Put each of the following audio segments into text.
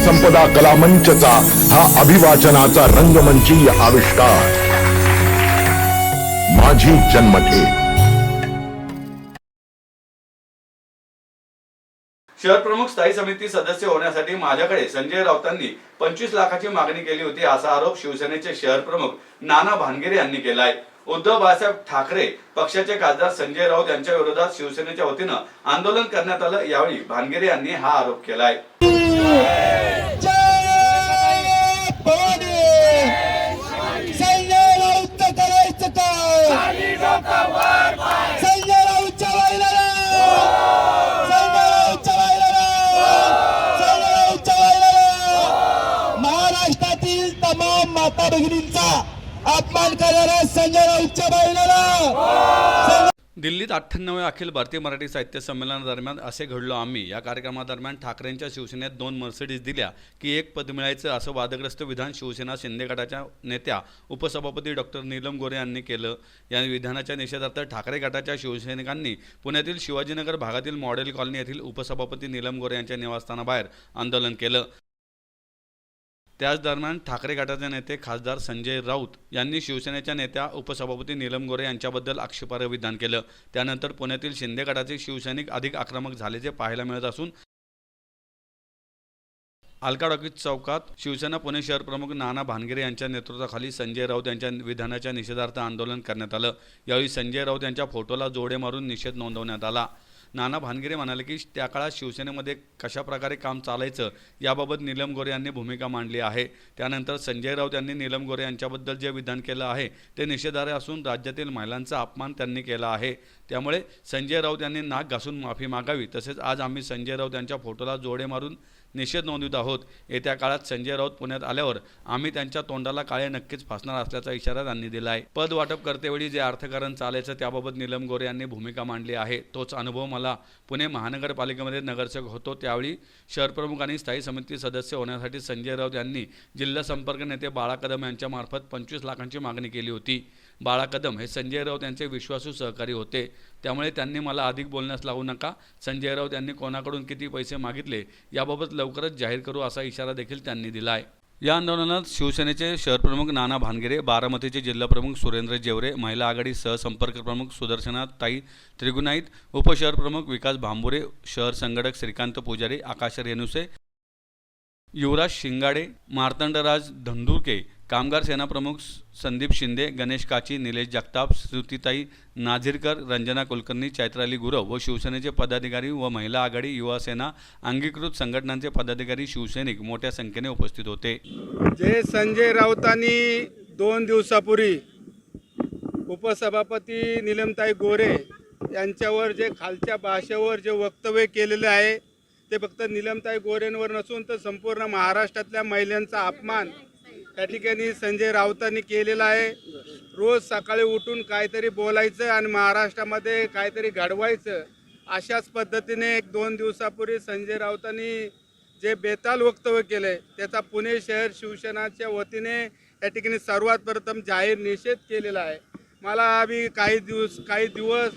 संपदा कला मंचचा हा अभिवाचनाचा रंगमंचीय आविष्कार माझी जन्मठेप। शहर प्रमुख स्थायी समिती सदस्य होण्यासाठी माझ्याकडे संजय राऊतांनी 25 लाखाची मागणी केली होती असा आरोप शिवसेनेचे शहर प्रमुख नाना भानगिरे यांनी केलाय। उद्धव बाळासाहेब ठाकरे पक्षाचे खासदार संजय राऊत यांच्या विरोधात शिवसेनेच्या वतीनं आंदोलन करण्यात आलं। यावेळी भानगिरे यांनी हा आरोप केलाय। महाराष्ट्रातील तमाम माता भगिनींचा अपमान करणारा संजय राऊतच्या बाईला दिल्लीत 98व्या अखिल भारतीय मराठी साहित्य संमेलनादरम्यान असे घडलो आम्ही या कार्यक्रमादरम्यान ठाकरेंच्या शिवसेनेत 2 मर्सिडीज दिल्या की एक पद मिळायचं असं वादग्रस्त विधान शिवसेना शिंदे गटाच्या नेत्या उपसभापती डॉक्टर नीलम गोरे यांनी केलं। या विधानाच्या निषेधार्थ ठाकरे गटाच्या शिवसैनिकांनी पुण्यातील शिवाजीनगर भागातील मॉडेल कॉलनी येथील उपसभापती नीलम गोरे यांच्या निवासस्थानाबाहेर आंदोलन केलं। त्याच दरम्यान ठाकरे गटाचे नेते खासदार संजय राऊत यांनी शिवसेनेच्या नेत्या उपसभापती नीलम गोरे यांच्याबद्दल आक्षेपार्ह विधान केलं। त्यानंतर पुण्यातील शिंदे गटाचे शिवसैनिक अधिक आक्रमक झाल्याचे पाहायला मिळत असून अलका टॉकीज चौकात शिवसेना पुणे शहर प्रमुख नाना भानगिरे यांच्या नेतृत्वाखाली संजय राऊत यांच्या विधानाच्या निषेधार्थ आंदोलन करण्यात आलं। यावेळी संजय राऊत यांच्या फोटोला जोडे मारून निषेध नोंदवण्यात आला। नाना भानगिरे म्हणाले की त्या काळात शिवसेनेमध्ये कशा प्रकारे काम चालायचं याबाबत नीलम गोरे यांनी भूमिका मांडली आहे। त्यानंतर संजय राऊत यांनी नीलम गोरे यांच्याबद्दल जे विधान केलं आहे ते निषेधार्ह असून राज्यातील महिलांचा अपमान त्यांनी केला आहे। त्यामुळे संजय राऊत यांनी नाक घासून माफी मागावी। तसेच आज आम्ही संजय राऊत यांच्या फोटोला जोडे मारून निषेध नोंदवित आहोत। येत्या काळात संजय राऊत पुण्यात आल्यावर आम्ही त्यांच्या तोंडाला काळे नक्कीच फासणार असल्याचा इशारा त्यांनी दिला आहे। पद वाटप करतेवेळी जे अर्थकारण चालायचं त्याबाबत नीलम गोरे यांनी भूमिका मांडली आहे। तोच अनुभव मला पुणे महानगरपालिकेमध्ये नगरसेवक होतो त्यावेळी शहर प्रमुख आणि स्थायी समिती सदस्य होण्यासाठी संजय राऊत यांनी जिल्हा संपर्क नेते बाळा कदम यांच्यामार्फत 25 लाखांची मागणी केली होती। बाळा कदम हे संजय राऊत यांचे विश्वासू सहकारी होते, त्यामुळे त्यांनी मला अधिक बोलण्यास लावू नका। संजय राऊत यांनी कोणाकडून किती पैसे मागितले याबाबत लवकरच जाहीर करू असा इशारा देखील त्यांनी दिला आहे। या आंदोलनात शिवसेनेचे शहरप्रमुख नाना भानगिरे, बारामतीचे जिल्हाप्रमुख सुरेंद्र जेवरे, महिला आघाडी सहसंपर्क प्रमुख सुदर्शना ताई त्रिगुणाईत, उपशहर प्रमुख विकास भांबुरे, शहर संघटक श्रीकांत पुजारी, आकाश रेणुसे, युवराज शिंगाडे, मार्तंडराज धंदुरके, कामगार सेना प्रमुख संदीप शिंदे, गणेश काची, निलेश जगताप, श्रुतीताई नाझिरकर, रंजना कुलकर्णी, चैत्राली गुरव व शिवसेनेचे पदाधिकारी व महिला आघाडी, युवा सेना, अंगीकृत संघटनांचे पदाधिकारी, शिवसैनिक मोठ्या संख्येने उपस्थित होते। जे संजय राऊतांनी 2 दिवसापूर्वी उपसभापती नीलमताई गोरे यांच्यावर जे खालच्या भाषेवर जे वक्तव्य केलेले आहे ते फक्त नीलमताई गोरेंवर नसून तर संपूर्ण महाराष्ट्रातल्या महिलांचा अपमान त्या ठिकाणी संजय राऊतांनी केलेला आहे। रोज सकाळी उठून काहीतरी बोलायचं आणि महाराष्ट्रामध्ये काहीतरी घडवायचं अशाच पद्धतीने 1-2 दिवसापूर्वी संजय राऊतांनी जे बेताल वक्तव्य केले त्याचा पुणे शहर शिवसेनाच्या वतीने या ठिकाणी सर्वात प्रथम जाहीर निषेध केलेला आहे। मला आम्ही काही दिवस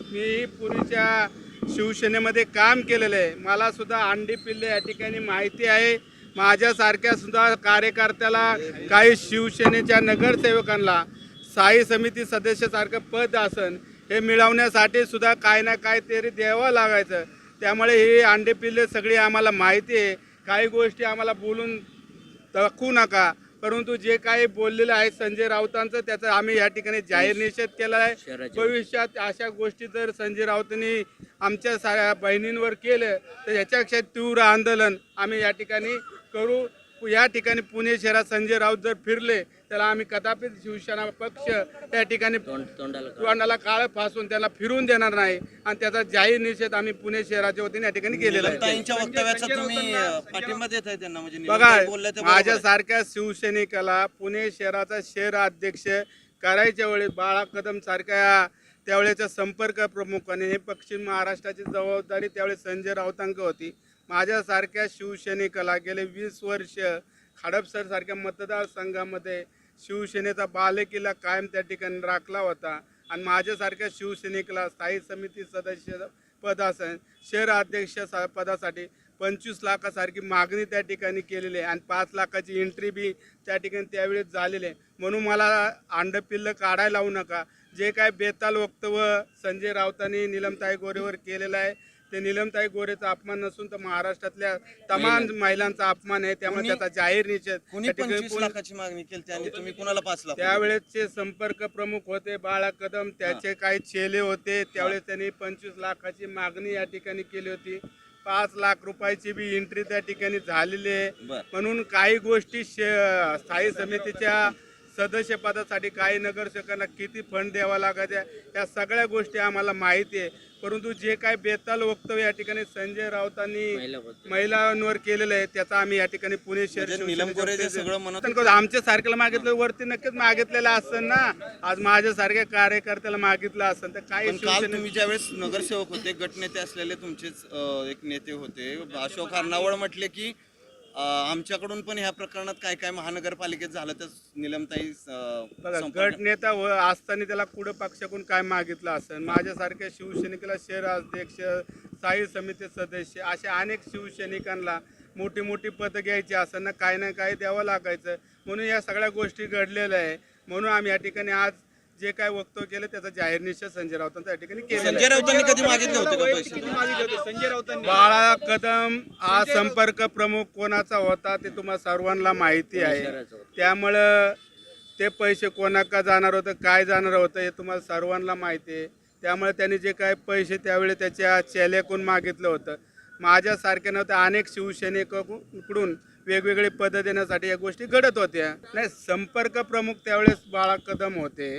मी पुणेच्या शिवसेनेमध्ये काम केलेलं आहे। मला सुद्धा अंडी पिल्ले या ठिकाणी माहिती आहे। माझ्यासारख्या सुद्धा कार्यकर्त्याला काही शिवसेनेच्या नगरसेवकांना स्थायी समिती सदस्यासारखं पद असन हे मिळवण्यासाठी सुद्धा काय ना काय तरी द्यावं लागायचं। त्यामुळे हे अंडे पिल्ले सगळी आम्हाला माहिती आहे। काही गोष्टी आम्हाला बोलून दाखवू नका, परंतु जे काही बोललेलं आहे संजय राऊतांचं त्याचा आम्ही या ठिकाणी जाहीर निषेध केला आहे। भविष्यात अशा गोष्टी जर संजय राऊतांनी आमच्या साऱ्या बहिणींवर केलं तर याच्यापेक्षा तीव्र आंदोलन आम्ही या ठिकाणी करू। या ठिकाणी पुणे शहरात संजय राऊत जर फिरले त्याला आम्ही कदापित शिवसेना पक्ष या ठिकाणी तोंडाला काळ फासून त्याला फिरून देणार नाही आणि त्याचा जाहीर निषेध आम्ही पुणे शहराच्या वतीने या ठिकाणी केलेला आहे। बघा, माझ्यासारख्या शिवसैनिकाला पुणे शहराचा शहर अध्यक्ष करायच्या वेळी बाळा कदम सारख्या त्यावेळेच्या संपर्क प्रमुखाने हे पश्चिम महाराष्ट्राची जबाबदारी त्यावेळी संजय राऊतांक होती। माझ्यासारख्या शिवसैनिकाला गेले 20 वर्ष हडपसर सारख्या मतदारसंघामध्ये शिवसेनेचा बालेकिल्ला कायम त्या ठिकाणी राखला होता आणि माझ्यासारख्या शिवसैनिकाला स्थायी समिती सदस्य पदासन शहर अध्यक्ष पदासाठी 25 लाखासारखी मागणी त्या ठिकाणी केलेली आहे आणि 5 लाखाची एंट्री बी त्या ठिकाणी त्यावेळेस झालेली आहे. म्हणून मला अंडपिल्लं काढायला लावू नका. जे काय बेताल वक्तव्य संजय राऊतांनी निलमताई गोरेवर केलेलं आहे ते निलमताई गोरेचा अपमान नसून तर महाराष्ट्रातल्या तमाम महिलांचा अपमान आहे. त्यामुळे त्याचा जाहीर निषेध कोणी त्या ठिकाणी 25 लाखाची मागणी केली आणि तुम्ही कुणाला 5 लाख? त्यावेळेसचे संपर्क प्रमुख होते बाळा कदम, त्याचे काही चेले होते. त्यावेळेस त्यांनी 25 लाखाची मागणी या ठिकाणी केली होती. 5 लाख रुपयाची बी एंट्री त्या ठिकाणी झालेली आहे. म्हणून काही गोष्टी स्थायी समितीच्या सदस्यपदासाठी काही नगरसेवकांना किती फंड द्यावा लागायचा या सगळ्या गोष्टी आम्हाला माहिती आहे. परंतु जे काय बेताल वक्तव्य या ठिकाणी संजय राऊतांनी महिलांवर केलेलं आहे त्याचा आम्ही या ठिकाणी पुणे शहर नीलम गोरे जे सगळं म्हणत आमच्या सारख्याला मागितलं वरती नक्कीच मागितलेलं असेल ना. आज माझ्यासारख्या कार्यकर्त्याला मागितलं असेल तर काही पण काल तुम्ही ज्यावेळेस नगरसेवक होते, गटनेते असलेले तुमचेच एक नेते होते अशोक अर्नावळ म्हटले की आमच्याकडून पण ह्या प्रकरणात काय काय महानगरपालिकेत झालं तर निलमताई गट नेता असताना त्याला कुठं पक्षाकडून काय मागितलं असेल. माझ्यासारख्या शिवसैनिकाला शहर अध्यक्ष, स्थायी समिती सदस्य अशा अनेक शिवसैनिकांना मोठी मोठी पदं घ्यायची असताना काही ना काही द्यावं लागायचं. म्हणून या सगळ्या गोष्टी घडलेल्या आहे. म्हणून आम्ही या ठिकाणी आज जे काय वक्तव्य केलं त्याचा जाहीर निषेध संजय राऊतांच्या या ठिकाणी केलेला संजय राऊतांनी कधी मागितले होते का पैसे? संजय राऊतांनी बाळा कदम हा संपर्क प्रमुख कोणाचा होता ते तुम्हाला सर्वांना माहिती आहे. त्यामुळं ते पैसे कोणाका जाणार होतं, काय जाणार होतं हे तुम्हाला सर्वांना माहिती आहे. त्यामुळे त्यांनी जे काय पैसे त्यावेळी त्याच्या चेल्याकडून मागितलं होतं. माझ्यासारख्या नव्हत्या अनेक शिवसैनिकांकडून वेगवेगळे पदं देण्यासाठी या गोष्टी घडत होत्या. नाही, संपर्क प्रमुख त्यावेळेस बाळा कदम होते.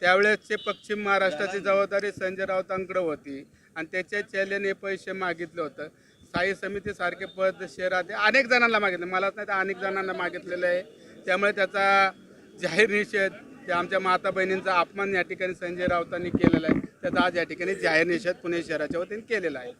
त्यावेळेसचे पश्चिम महाराष्ट्राची जबाबदारी संजय राऊतांकडे होती आणि त्याच्या चेल्याने पैसे मागितलं होतं. स्थायी समितीसारखे पद शहरात अनेक जणांना मागितले, मलाच नाही तर अनेक जणांना मागितलेलं आहे. त्यामुळे त्याचा जाहीर निषेध ते आमच्या माता बहिणींचा अपमान या ठिकाणी संजय राऊतांनी केलेला आहे. त्याचा आज या ठिकाणी जाहीर निषेध पुणे शहराच्या वतीने केलेला आहे.